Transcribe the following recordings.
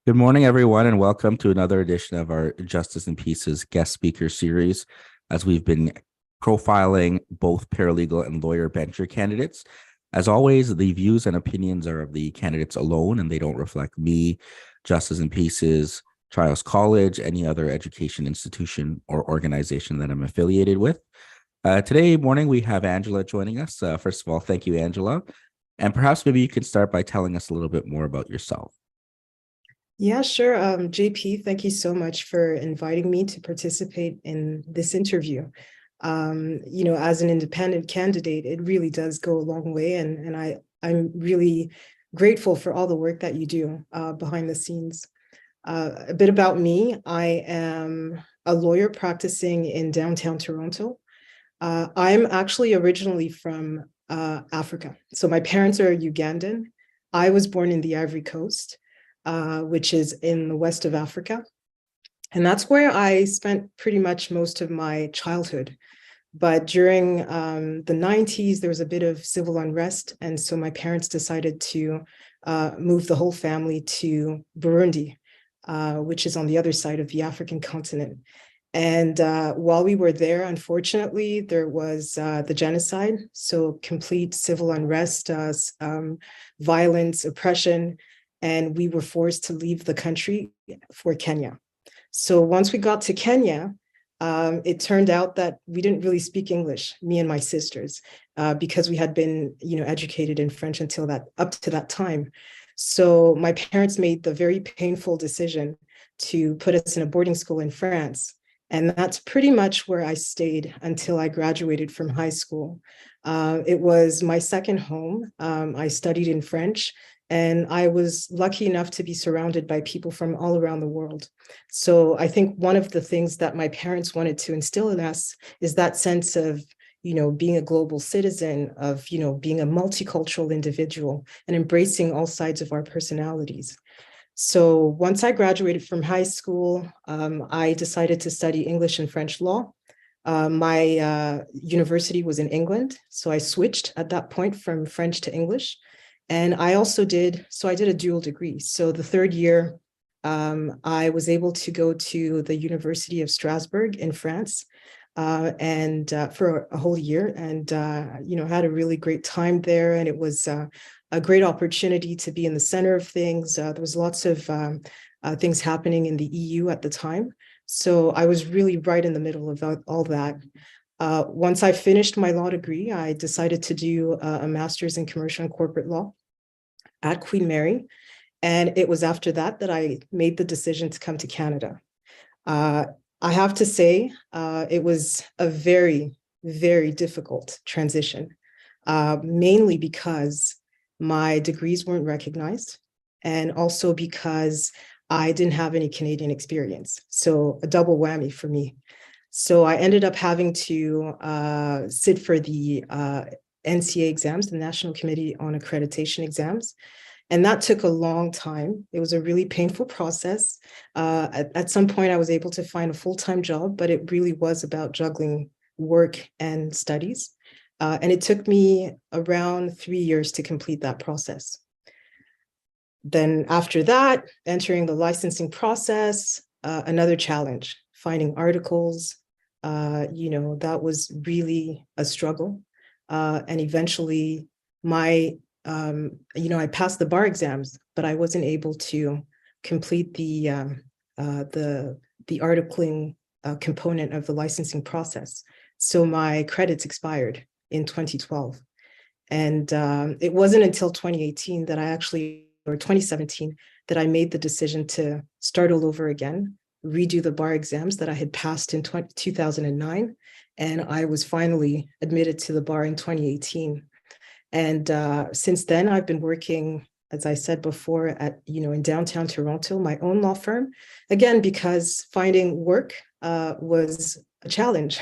Good morning, everyone, and welcome to another edition of our Justice and Peace's guest speaker series. As we've been profiling both paralegal and lawyer bencher candidates. As always, the views and opinions are of the candidates alone, and they don't reflect me, Justice and Peace's, Trials College, any other education institution or organization that I'm affiliated with. Today morning, we have Angela joining us. First of all, thank you, Angela. And perhaps maybe you could start by telling us a little bit more about yourself. Yeah, sure. JP, thank you so much for inviting me to participate in this interview. As an independent candidate, it really does go a long way, and I'm really grateful for all the work that you do behind the scenes. A bit about me: I am a lawyer practicing in downtown Toronto. I'm actually originally from Africa, so my parents are Ugandan. I was born in the Ivory Coast, which is in the west of Africa. And that's where I spent pretty much most of my childhood. But during the 90s, there was a bit of civil unrest. And so my parents decided to move the whole family to Burundi, which is on the other side of the African continent. And while we were there, unfortunately, there was the genocide. So complete civil unrest, violence, oppression, and we were forced to leave the country for Kenya. So once we got to Kenya, it turned out that we didn't really speak English, me and my sisters, because we had been, educated in French until that up to that time. So my parents made the very painful decision to put us in a boarding school in France. And that's pretty much where I stayed until I graduated from high school. It was my second home. I studied in French, and I was lucky enough to be surrounded by people from all around the world. So I think one of the things that my parents wanted to instill in us is that sense of, being a global citizen, of, being a multicultural individual and embracing all sides of our personalities. So once I graduated from high school, I decided to study English and French law. My university was in England, so I switched at that point from French to English. And I did a dual degree. So the third year, I was able to go to the University of Strasbourg in France, and for a whole year, and had a really great time there. And it was a great opportunity to be in the center of things. There was lots of things happening in the EU at the time. So I was really right in the middle of all that. Once I finished my law degree, I decided to do a master's in commercial and corporate law at Queen Mary. And it was after that that I made the decision to come to Canada. Uh, I have to say, it was a very, very difficult transition, mainly because my degrees weren't recognized, and also because I didn't have any Canadian experience. So a double whammy for me. So I ended up having to sit for the NCA exams, the National Committee on Accreditation exams. And that took a long time. It was a really painful process. At some point, I was able to find a full-time job, but it really was about juggling work and studies. And it took me around 3 years to complete that process. Then after that, entering the licensing process, another challenge, finding articles, that was really a struggle. And eventually I passed the bar exams, but I wasn't able to complete the articling component of the licensing process. So my credits expired in 2012. And it wasn't until 2018 that or 2017, that I made the decision to start all over again, redo the bar exams that I had passed in 2009. And I was finally admitted to the bar in 2018. And since then, I've been working, as I said before, in downtown Toronto, my own law firm, again, because finding work was a challenge.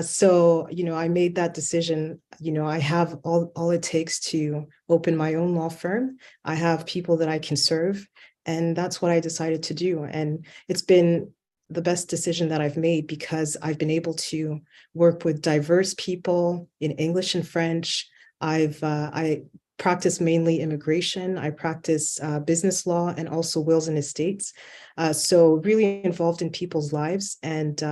So, I made that decision. I have all it takes to open my own law firm. I have people that I can serve, and that's what I decided to do. And it's been the best decision that I've made, because I've been able to work with diverse people in English and French. I practice mainly immigration. I practice business law and also wills and estates. So really involved in people's lives. And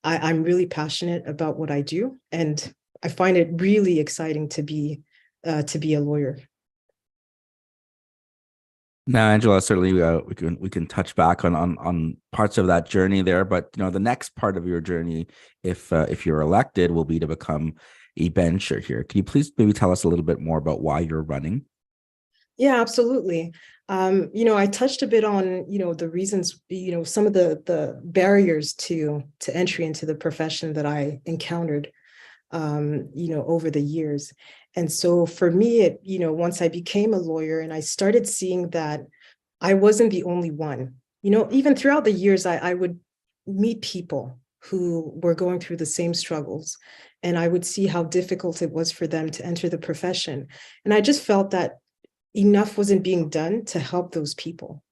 I'm really passionate about what I do. And I find it really exciting to be a lawyer. Now, Angela, certainly we can touch back on parts of that journey there, but the next part of your journey, if you're elected, will be to become a bencher here. Can you please maybe tell us a little bit more about why you're running? Yeah, absolutely. I touched a bit on, the reasons, some of the barriers to entry into the profession that I encountered, over the years. And so for me, once I became a lawyer and I started seeing that I wasn't the only one, even throughout the years, I would meet people who were going through the same struggles, and I would see how difficult it was for them to enter the profession. And I just felt that enough wasn't being done to help those people.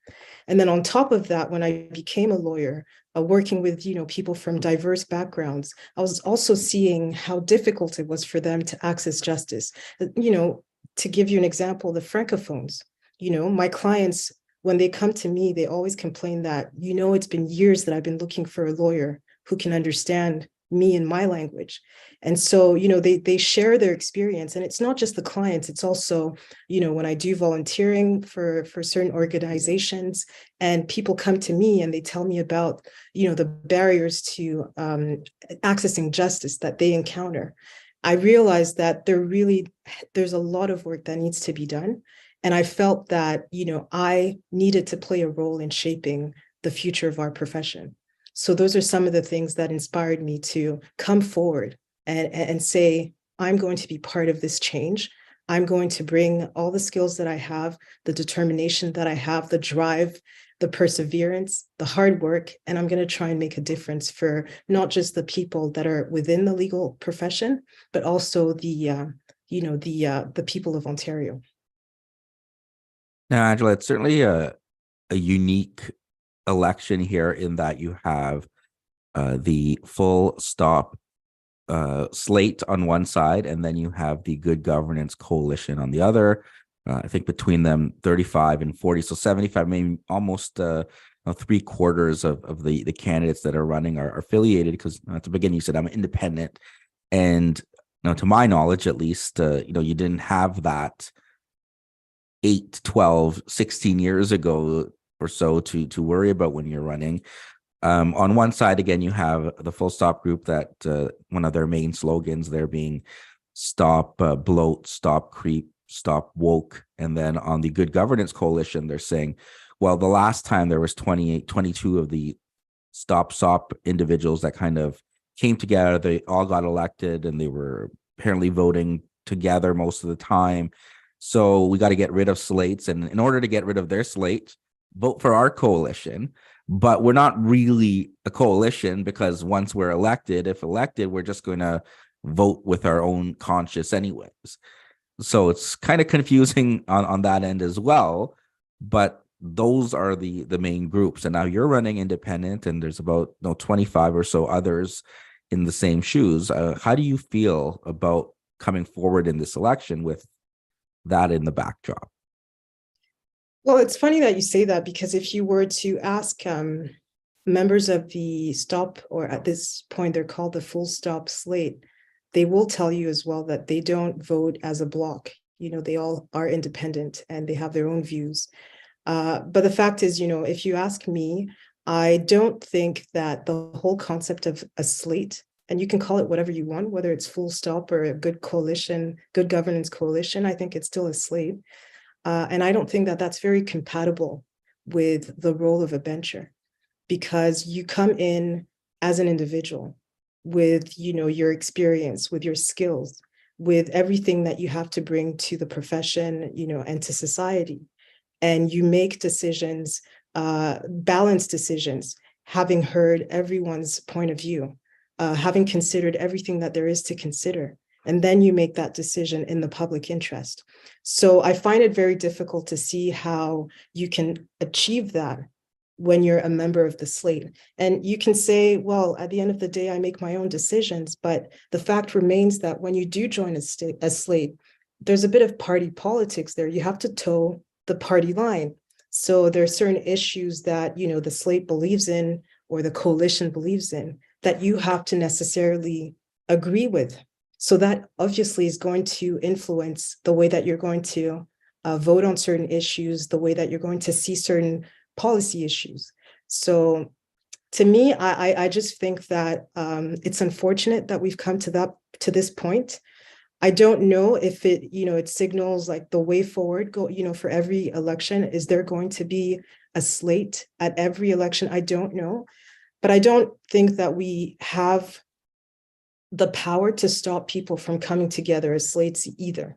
And then on top of that, when I became a lawyer, working with people from diverse backgrounds, I was also seeing how difficult it was for them to access justice. To give you an example, the francophones. My clients, when they come to me, they always complain that it's been years that I've been looking for a lawyer who can understand me in my language. And so they share their experience, and it's not just the clients, it's also when I do volunteering for certain organizations, and people come to me and they tell me about the barriers to accessing justice that they encounter. I realized that there's a lot of work that needs to be done, and I felt that I needed to play a role in shaping the future of our profession. So those are some of the things that inspired me to come forward and say, I'm going to be part of this change. I'm going to bring all the skills that I have, the determination that I have, the drive, the perseverance, the hard work, and I'm going to try and make a difference for not just the people that are within the legal profession, but also the people of Ontario. Now, Angela, it's certainly a unique election here in that you have the full stop slate on one side, and then you have the Good Governance Coalition on the other. I think between them, 35 and 40, so 75, maybe almost 3/4 of the candidates that are running are affiliated. Because at the beginning you said I'm independent, and to my knowledge, at least, you didn't have that 8, 12, 16 years ago or so to worry about when you're running. On one side, again, you have the Full Stop group that one of their main slogans there being stop bloat, stop creep, stop woke. And then on the Good Governance Coalition, they're saying, well, the last time there was 28, 22 of the stop SOP individuals that kind of came together. They all got elected and they were apparently voting together most of the time. So we got to get rid of slates. And in order to get rid of their slate, vote for our coalition. But we're not really a coalition, because once we're elected, if elected, we're just going to vote with our own conscience anyways. So it's kind of confusing on that end as well. But those are the main groups. And now you're running independent, and there's about 25 or so others in the same shoes. How do you feel about coming forward in this election with that in the backdrop? Well, it's funny that you say that, because if you were to ask members of the stop, or at this point they're called the Full Stop slate, they will tell you as well that they don't vote as a block. They all are independent and they have their own views. But the fact is, if you ask me, I don't think that the whole concept of a slate, and you can call it whatever you want, whether it's Full Stop or a good coalition, Good Governance Coalition, I think it's still a slate. And I don't think that that's very compatible with the role of a bencher, because you come in as an individual with, your experience, with your skills, with everything that you have to bring to the profession, and to society. And you make decisions, balanced decisions, having heard everyone's point of view, having considered everything that there is to consider. And then you make that decision in the public interest. So I find it very difficult to see how you can achieve that when you're a member of the slate. And you can say, well, at the end of the day, I make my own decisions. But the fact remains that when you do join a slate, there's a bit of party politics there. You have to toe the party line. So there are certain issues that, the slate believes in or the coalition believes in that you have to necessarily agree with. So that obviously is going to influence the way that you're going to vote on certain issues, the way that you're going to see certain policy issues. So to me, I just think that it's unfortunate that we've come to this point. I don't know if it signals like the way forward for every election. Is there going to be a slate at every election? I don't know, but I don't think that we have the power to stop people from coming together as slates either.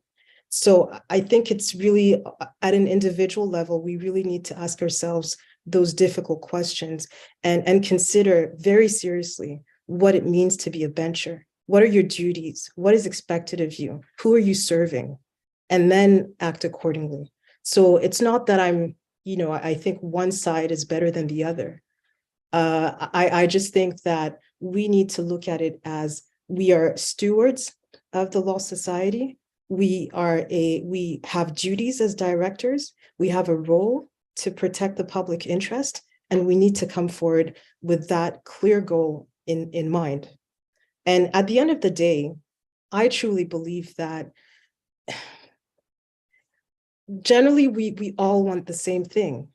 So I think it's really at an individual level, we really need to ask ourselves those difficult questions and consider very seriously what it means to be a bencher. What are your duties? What is expected of you? Who are you serving? And then act accordingly. So it's not that I think one side is better than the other. I just think that we need to look at it as we are stewards of the law society. We have duties as directors. We have a role to protect the public interest, and we need to come forward with that clear goal in mind. And at the end of the day, I truly believe that generally we all want the same thing.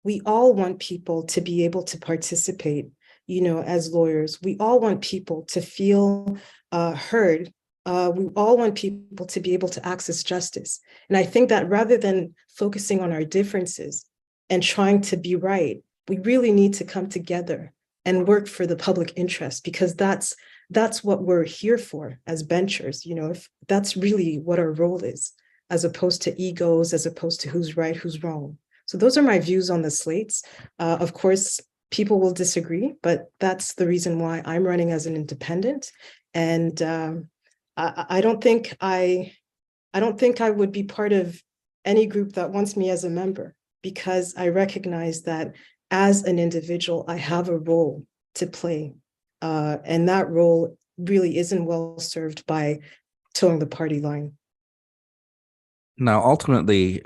We all want people to be able to participate, as lawyers. We all want people to feel heard. We all want people to be able to access justice. And I think that rather than focusing on our differences and trying to be right, we really need to come together and work for the public interest, because that's what we're here for as benchers. If that's really what our role is, as opposed to egos, as opposed to who's right, who's wrong. So those are my views on the slates. Of course, people will disagree, but that's the reason why I'm running as an independent. And I don't think I would be part of any group that wants me as a member, because I recognize that as an individual, I have a role to play. And that role really isn't well served by towing the party line. Now, ultimately,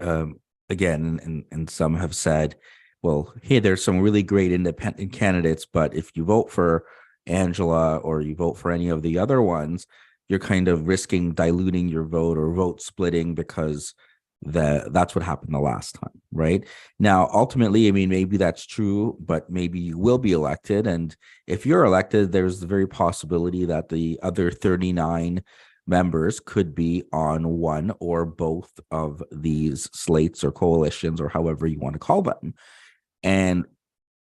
again, and some have said, well, hey, there's some really great independent candidates, but if you vote for Angela or you vote for any of the other ones, you're kind of risking diluting your vote or vote splitting, because that's what happened the last time, right? Now, ultimately, I mean, maybe that's true, but maybe you will be elected. And if you're elected, there's the very possibility that the other 39 members could be on one or both of these slates or coalitions, or however you want to call them. And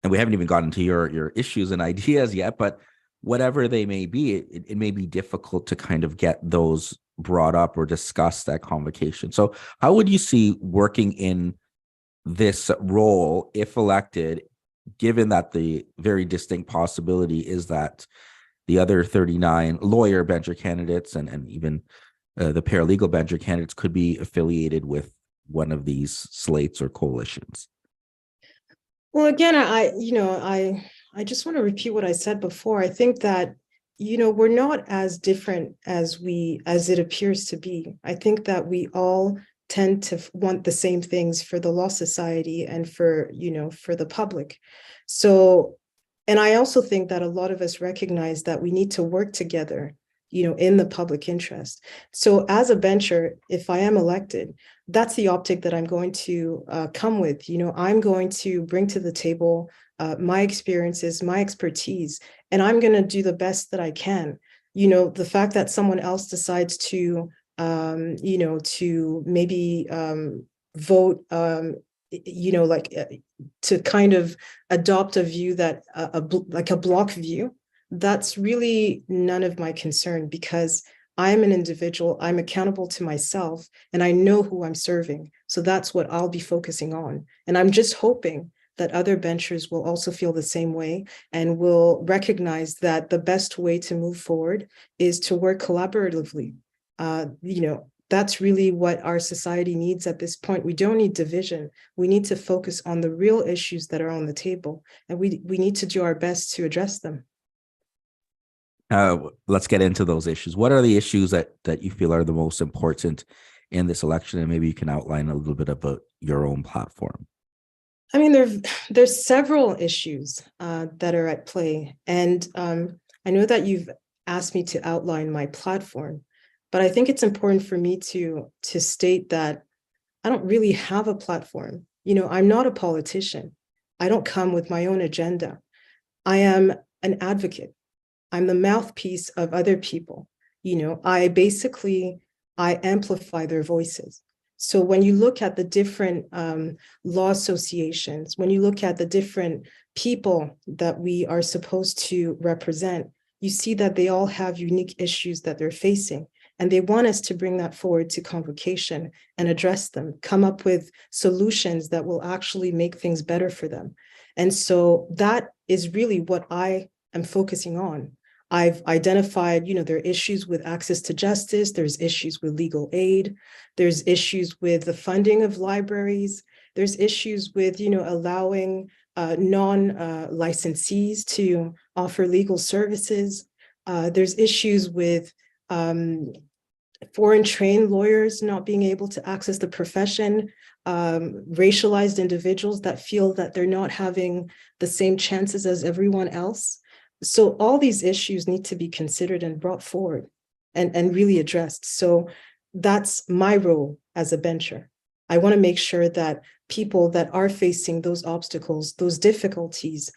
we haven't even gotten to your issues and ideas yet, but whatever they may be, it may be difficult to kind of get those brought up or discussed at convocation. So how would you see working in this role if elected, given that the very distinct possibility is that the other 39 lawyer bencher candidates and even the paralegal bencher candidates could be affiliated with one of these slates or coalitions? Well, again, I just want to repeat what I said before. I think that, we're not as different as it appears to be. I think that we all tend to want the same things for the law society and for the public. So, and I also think that a lot of us recognize that we need to work together, in the public interest. So as a bencher, if I am elected, that's the optic that I'm going to come with. I'm going to bring to the table my experiences, my expertise, and I'm going to do the best that I can. The fact that someone else decides to, to maybe vote, to kind of adopt a view that like a block view, that's really none of my concern, because I'm an individual, I'm accountable to myself, and I know who I'm serving. So that's what I'll be focusing on. And I'm just hoping that other benchers will also feel the same way and will recognize that the best way to move forward is to work collaboratively. That's really what our society needs at this point. We don't need division. We need to focus on the real issues that are on the table, and we need to do our best to address them. Let's get into those issues. What are the issues that you feel are the most important in this election, and maybe you can outline a little bit about your own platform. I mean, there's several issues that are at play, and I know that you've asked me to outline my platform, but I think it's important for me to state that I don't really have a platform. You know, I'm not a politician. I don't come with my own agenda. I am an advocate. I'm the mouthpiece of other people. You know, I amplify their voices. So when you look at the different law associations, when you look at the different people that we are supposed to represent, you see that they all have unique issues that they're facing. And they want us to bring that forward to convocation and address them, come up with solutions that will actually make things better for them. And so that is really what I am focusing on. I've identified, you know, there are issues with access to justice, there's issues with legal aid, there's issues with the funding of libraries, there's issues with, you know, allowing non-licensees to offer legal services. There's issues with foreign trained lawyers not being able to access the profession, racialized individuals that feel that they're not having the same chances as everyone else. So all these issues need to be considered and brought forward and really addressed. So that's my role as a bencher. I want to make sure that people that are facing those obstacles, those difficulties,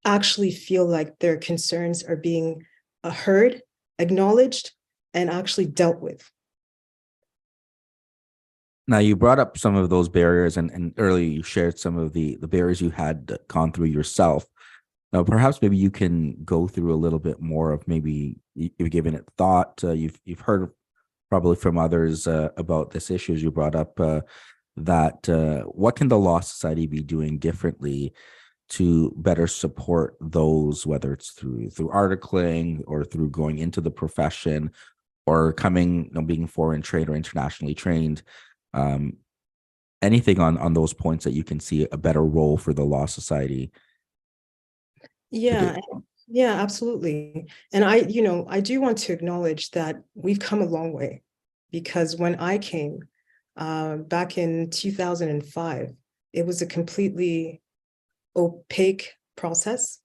actually feel like their concerns are being heard, acknowledged, and actually dealt with. Now, you brought up some of those barriers, and earlier you shared some of the barriers you had gone through yourself. Now, perhaps maybe you can go through a little bit more of, maybe you've given it thought. You've heard probably from others about this issue, as you brought up, that what can the Law Society be doing differently to better support those, whether it's through articling or through going into the profession, or coming, being foreign trained or internationally trained. Anything on those points that you can see a better role for the Law Society? Yeah, yeah, absolutely. And I do want to acknowledge that we've come a long way, because when I came back in 2005, it was a completely opaque process.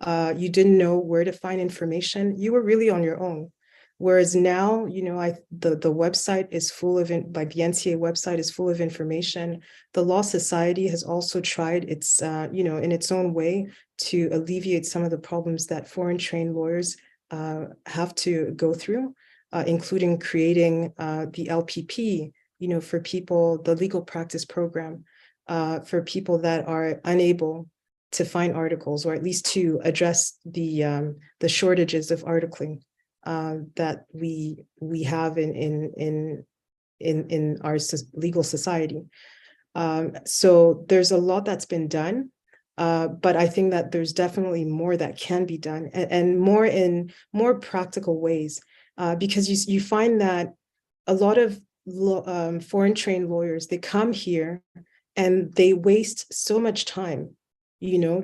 You didn't know where to find information. You were really on your own. Whereas now, the website is full of, like the NCA website is full of information. The Law Society has also tried its, in its own way to alleviate some of the problems that foreign trained lawyers have to go through, including creating the LPP, for people, the legal practice program, for people that are unable to find articles, or at least to address the shortages of articling that we have in our legal society. So there's a lot that's been done, but I think that there's definitely more that can be done, and more in more practical ways, because you find that a lot of foreign trained lawyers, they come here and they waste so much time,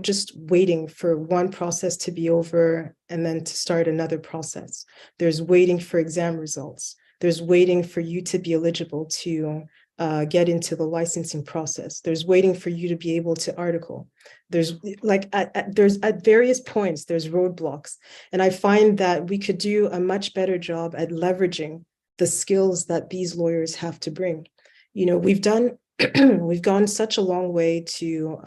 just waiting for one process to be over and then to start another process. There's waiting for exam results. There's waiting for you to be eligible to get into the licensing process. There's waiting for you to be able to article. There's at various points, there's roadblocks. And I find that we could do a much better job at leveraging the skills that these lawyers have to bring. We've gone such a long way to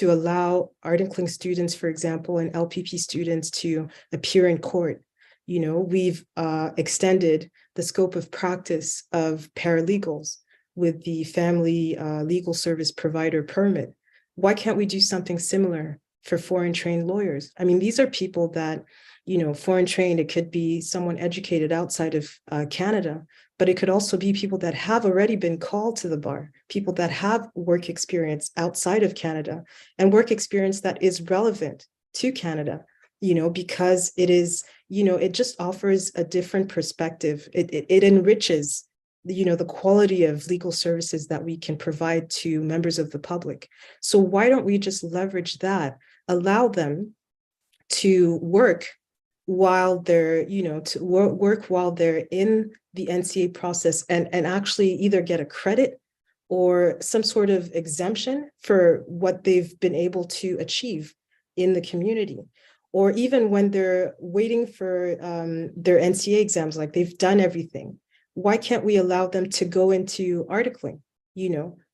allow articling students, for example, and LPP students to appear in court. We've extended the scope of practice of paralegals with the Family Legal Service Provider Permit. Why can't we do something similar for foreign trained lawyers? I mean, these are people that, foreign trained, it could be someone educated outside of Canada, but it could also be people that have already been called to the bar, people that have work experience outside of Canada, and work experience that is relevant to Canada, because it is, it just offers a different perspective. It enriches, the quality of legal services that we can provide to members of the public. So why don't we just leverage that, allow them to work while they're, to work while they're in the NCA process, and actually either get a credit or some sort of exemption for what they've been able to achieve in the community. Or even when they're waiting for their NCA exams, like they've done everything, why can't we allow them to go into articling?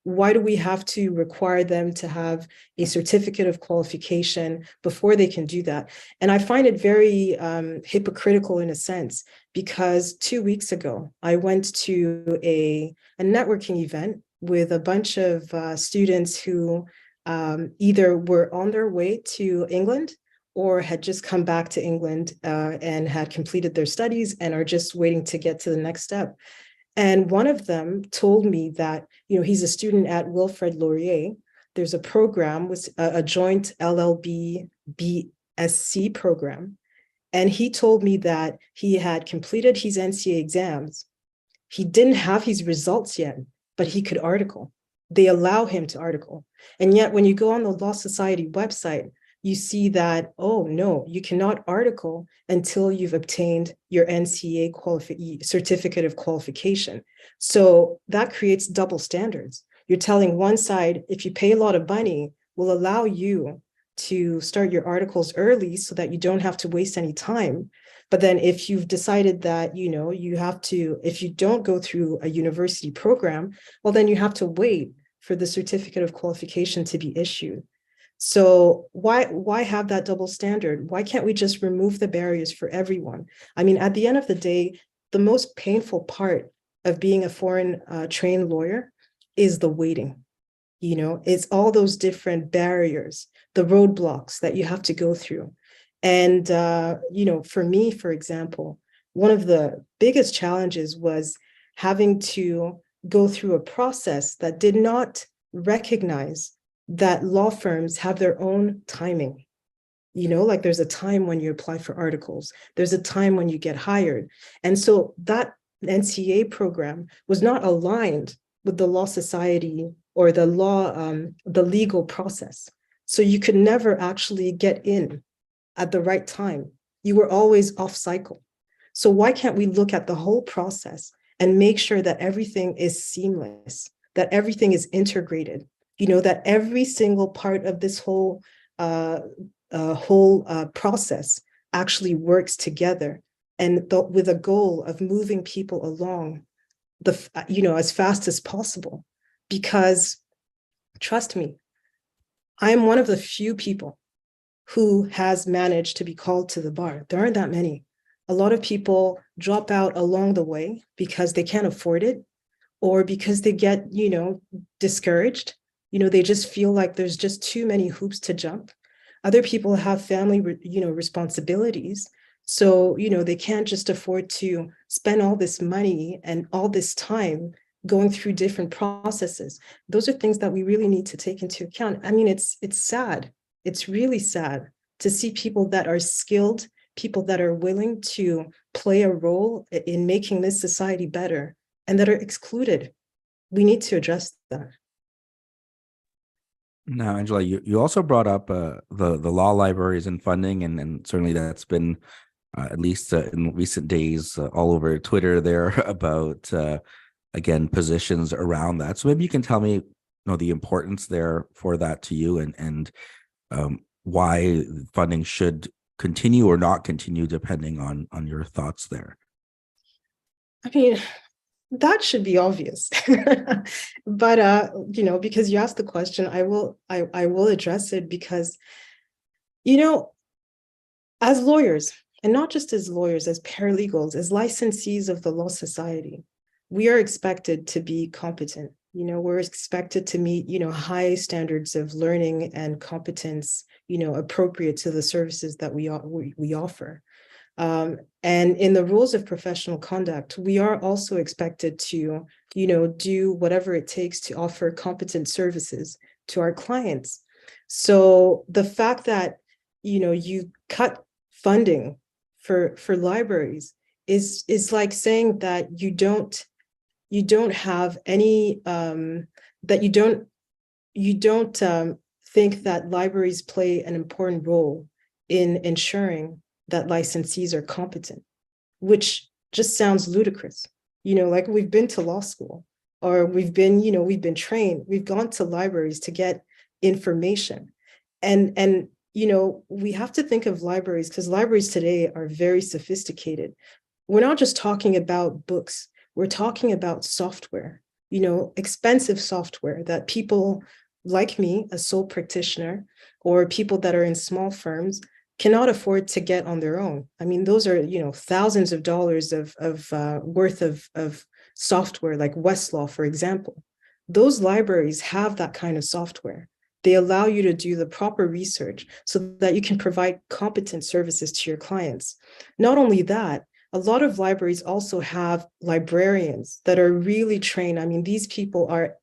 Why do we have to require them to have a certificate of qualification before they can do that? And I find it very hypocritical in a sense, because 2 weeks ago, I went to a networking event with a bunch of students who either were on their way to England or had just come back to England and had completed their studies and are just waiting to get to the next step. And one of them told me that, he's a student at Wilfrid Laurier. There's a program with a joint LLB BSc program. And he told me that he had completed his NCA exams. He didn't have his results yet, but he could article. They allow him to article. And yet when you go on the Law Society website, you see that, oh no, you cannot article until you've obtained your NCA certificate of qualification. So that creates double standards. You're telling one side, if you pay a lot of money, we'll allow you to start your articles early so that you don't have to waste any time. But then if you've decided that, you have to, if you don't go through a university program, well, then you have to wait for the certificate of qualification to be issued. So why have that double standard? Why can't we just remove the barriers for everyone? I mean, at the end of the day, the most painful part of being a foreign trained lawyer is the waiting. It's all those different barriers, the roadblocks that you have to go through. And, for me, for example, one of the biggest challenges was having to go through a process that did not recognize that law firms have their own timing. Like there's a time when you apply for articles, there's a time when you get hired. And so that NCA program was not aligned with the Law Society or the legal process. So you could never actually get in at the right time. You were always off cycle. So why can't we look at the whole process and make sure that everything is seamless, that everything is integrated, that every single part of this whole process actually works together, and with a goal of moving people along as fast as possible. Because trust me, I am one of the few people who has managed to be called to the bar. There aren't that many. A lot of people drop out along the way because they can't afford it, or because they get, discouraged. They just feel like there's just too many hoops to jump. Other people have family, responsibilities. So, they can't just afford to spend all this money and all this time going through different processes. Those are things that we really need to take into account. I mean, it's sad. It's really sad to see people that are skilled, people that are willing to play a role in making this society better, and that are excluded. We need to address that. Now, Angela, you also brought up the law libraries and funding, and certainly that's been at least in recent days all over Twitter there about again positions around that. So maybe you can tell me, the importance there for that to you, and why funding should continue or not continue depending on your thoughts there. I mean, that should be obvious. But because you asked the question, I will address it, because as lawyers, and not just as lawyers, as paralegals, as licensees of the Law Society, we are expected to be competent. We're expected to meet high standards of learning and competence, appropriate to the services that we offer. And in the rules of professional conduct, we are also expected to, do whatever it takes to offer competent services to our clients. So the fact that, you cut funding for libraries is like saying that you don't have any, that you don't think that libraries play an important role in ensuring that licensees are competent, which just sounds ludicrous. Like we've been to law school, or we've been trained, we've gone to libraries to get information. And we have to think of libraries, because libraries today are very sophisticated. We're not just talking about books, we're talking about software, expensive software that people like me, a sole practitioner, or people that are in small firms cannot afford to get on their own. I mean, those are, thousands of dollars of worth of software, like Westlaw, for example. Those libraries have that kind of software. They allow you to do the proper research so that you can provide competent services to your clients. Not only that, a lot of libraries also have librarians that are really trained. I mean, these people are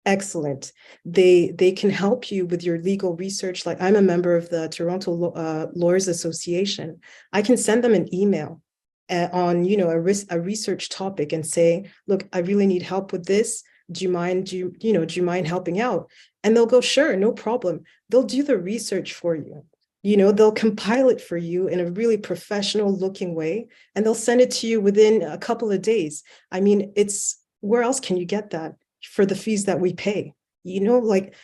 excellent. They can help you with your legal research. Like, I'm a member of the Toronto Lawyers Association. I can send them an email on a research topic and say, look, I really need help with this. Do you mind helping out? And they'll go, sure, no problem. They'll do the research for you. They'll compile it for you in a really professional looking way, and they'll send it to you within a couple of days. I mean, where else can you get that for the fees that we pay? Like,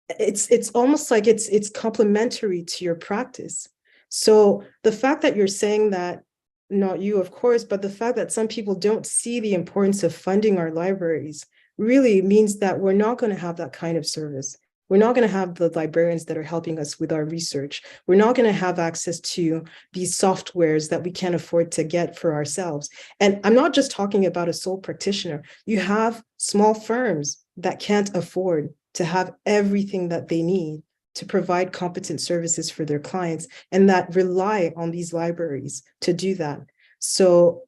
it's almost like it's complementary to your practice. So the fact that you're saying that, not you, of course, but the fact that some people don't see the importance of funding our libraries really means that we're not going to have that kind of service. We're not going to have the librarians that are helping us with our research. We're not going to have access to these softwares that we can't afford to get for ourselves. And I'm not just talking about a sole practitioner. You have small firms that can't afford to have everything that they need to provide competent services for their clients, and that rely on these libraries to do that. So,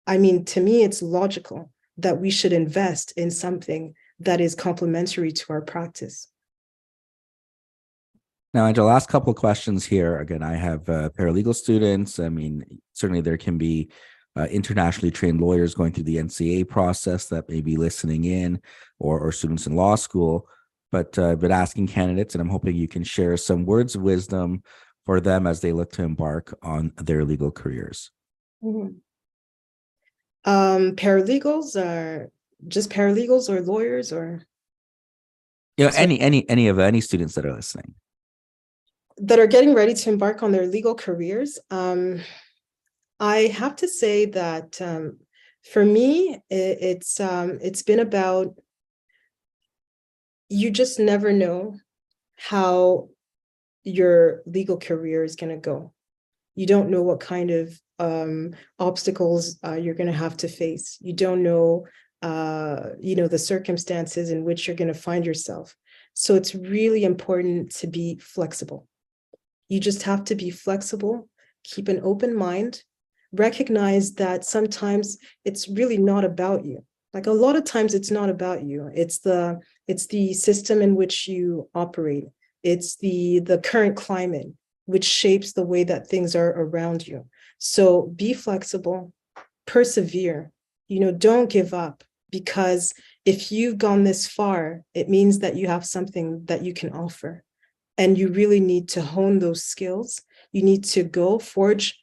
I mean, to me, it's logical that we should invest in something that is complementary to our practice. Now, Angela, last couple of questions here. Again, I have paralegal students. I mean, certainly there can be internationally trained lawyers going through the NCA process that may be listening in, or students in law school. But I've been asking candidates, and I'm hoping you can share some words of wisdom for them as they look to embark on their legal careers. Mm-hmm. Paralegals are just paralegals, or lawyers, or any students that are listening that are getting ready to embark on their legal careers. I have to say that for me, it's been about, you just never know how your legal career is going to go. You don't know what kind of obstacles you're going to have to face. You don't know, the circumstances in which you're going to find yourself. So it's really important to be flexible. You just have to be flexible, keep an open mind, recognize that sometimes it's really not about you. Like, a lot of times it's not about you. It's the system in which you operate. It's the current climate which shapes the way that things are around you. So be flexible, persevere, don't give up, because if you've gone this far, it means that you have something that you can offer. And you really need to hone those skills. You need to go forge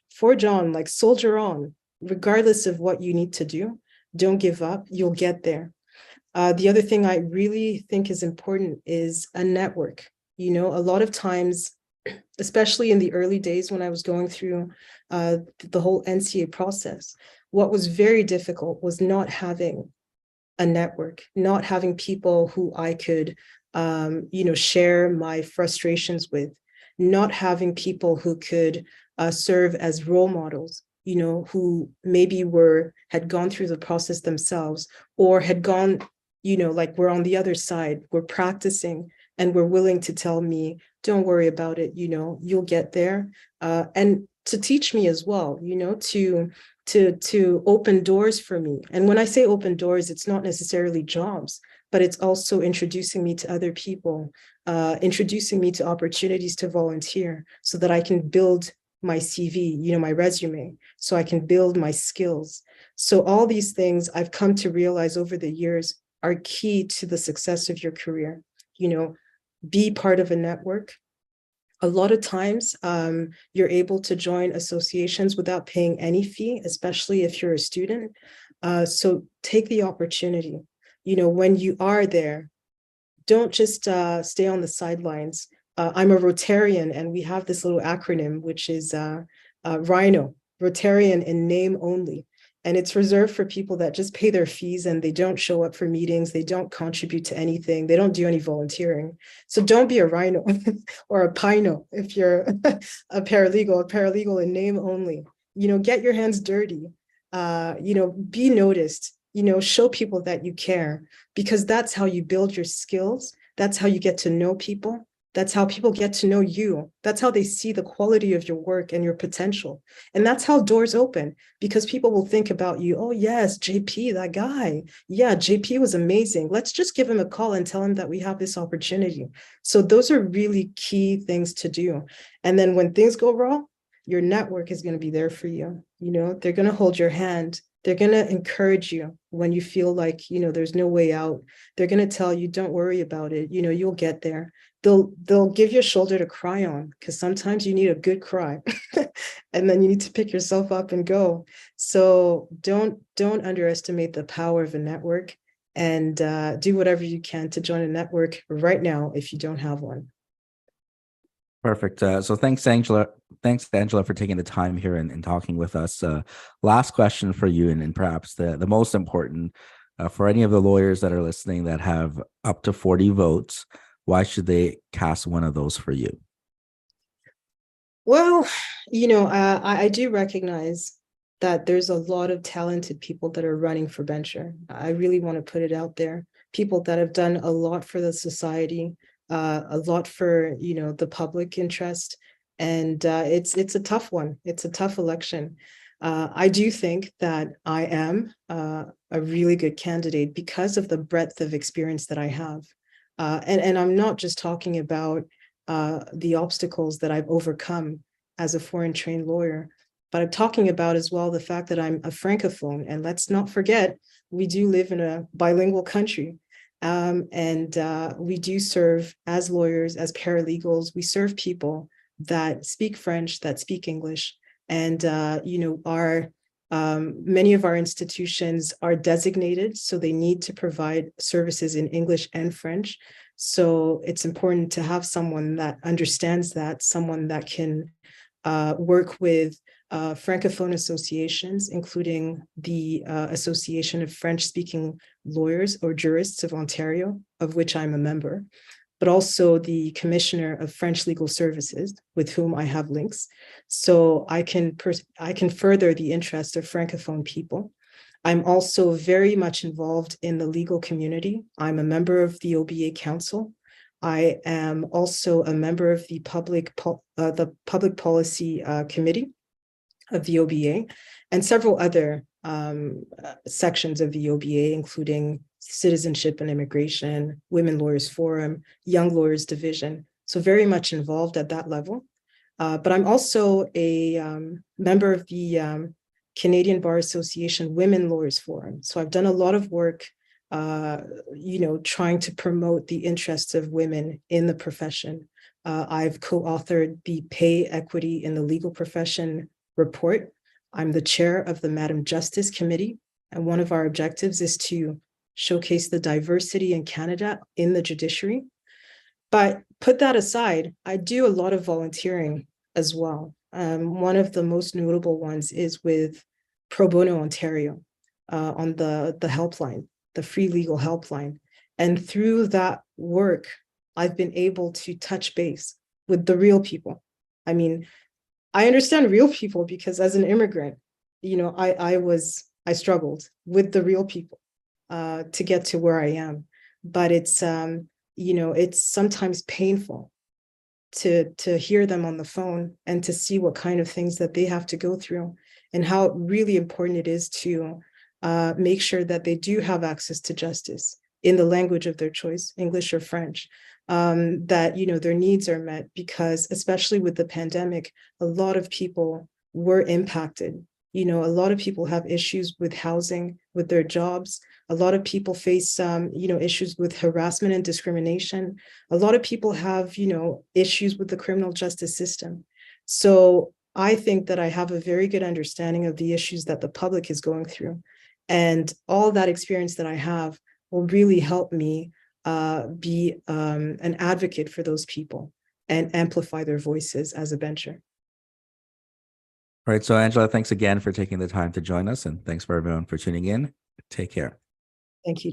on, like soldier on, regardless of what you need to do. Don't give up, you'll get there. The other thing I really think is important is a network. A lot of times, especially in the early days when I was going through the whole NCA process, what was very difficult was not having a network, not having people who I could share my frustrations with, not having people who could serve as role models, who maybe had gone through the process themselves, or had gone, like, we're on the other side, we're practicing, and we're willing to tell me, don't worry about it, you'll get there. And to teach me as well, to open doors for me. And when I say open doors, it's not necessarily jobs, but it's also introducing me to other people, introducing me to opportunities to volunteer so that I can build my CV, my resume, so I can build my skills. So all these things I've come to realize over the years are key to the success of your career. Be part of a network. A lot of times, you're able to join associations without paying any fee, especially if you're a student. So take the opportunity. When you are there, don't just stay on the sidelines. I'm a Rotarian, and we have this little acronym, which is RHINO, Rotarian in name only. And it's reserved for people that just pay their fees and they don't show up for meetings. They don't contribute to anything. They don't do any volunteering. So don't be a rhino or a pino if you're a paralegal in name only. Get your hands dirty. Be noticed. Show people that you care, because that's how you build your skills. That's how you get to know people. That's how people get to know you. That's how they see the quality of your work and your potential. And that's how doors open, because people will think about you. Oh, yes, JP, that guy. Yeah, JP was amazing. Let's just give him a call and tell him that we have this opportunity. So those are really key things to do. And then when things go wrong, your network is going to be there for you. They're going to hold your hand. They're going to encourage you when you feel like, there's no way out. They're going to tell you, don't worry about it. You'll get there. They'll give you a shoulder to cry on, because sometimes you need a good cry and then you need to pick yourself up and go. So don't underestimate the power of a network, and do whatever you can to join a network right now if you don't have one. Perfect. So thanks, Angela. Thanks, Angela, for taking the time here and talking with us. Last question for you, and perhaps the most important for any of the lawyers that are listening that have up to 40 votes. Why should they cast one of those for you? Well, I do recognize that there's a lot of talented people that are running for bencher. I really want to put it out there. People that have done a lot for the society, a lot for, the public interest. And it's a tough one. It's a tough election. I do think that I am a really good candidate because of the breadth of experience that I have. And I'm not just talking about the obstacles that I've overcome as a foreign trained lawyer, but I'm talking about as well the fact that I'm a francophone. And let's not forget, we do live in a bilingual country. And we do serve as lawyers, as paralegals. We serve people that speak French, that speak English. And, many of our institutions are designated, so they need to provide services in English and French. So it's important to have someone that understands that, someone that can work with Francophone associations, including the Association of French-Speaking Lawyers or Jurists of Ontario, of which I'm a member, but also the Commissioner of French Legal Services, with whom I have links. So I can further the interest of Francophone people. I'm also very much involved in the legal community. I'm a member of the OBA Council. I am also a member of the Public Policy Committee of the OBA, and several other sections of the OBA, including Citizenship and Immigration, Women Lawyers Forum, Young Lawyers Division. So very much involved at that level. But I'm also a member of the Canadian Bar Association Women Lawyers Forum. So I've done a lot of work, trying to promote the interests of women in the profession. I've co-authored the Pay Equity in the Legal Profession report. I'm the chair of the Madam Justice Committee, and one of our objectives is to showcase the diversity in Canada in the judiciary. But put that aside, I do a lot of volunteering as well. One of the most notable ones is with Pro Bono Ontario on the helpline, the free legal helpline. And through that work, I've been able to touch base with the real people. I mean, I understand real people because as an immigrant, I struggled with the real people to get to where I am. But it's sometimes painful to hear them on the phone and to see what kind of things that they have to go through, and how really important it is to make sure that they do have access to justice in the language of their choice, English or French, that their needs are met, because especially with the pandemic, a lot of people were impacted. A lot of people have issues with housing, with their jobs. A lot of people face, issues with harassment and discrimination. A lot of people have, issues with the criminal justice system. So I think that I have a very good understanding of the issues that the public is going through. And all that experience that I have will really help me be an advocate for those people and amplify their voices as a bencher. All right. So, Angela, thanks again for taking the time to join us. And thanks for everyone for tuning in. Take care. Thank you.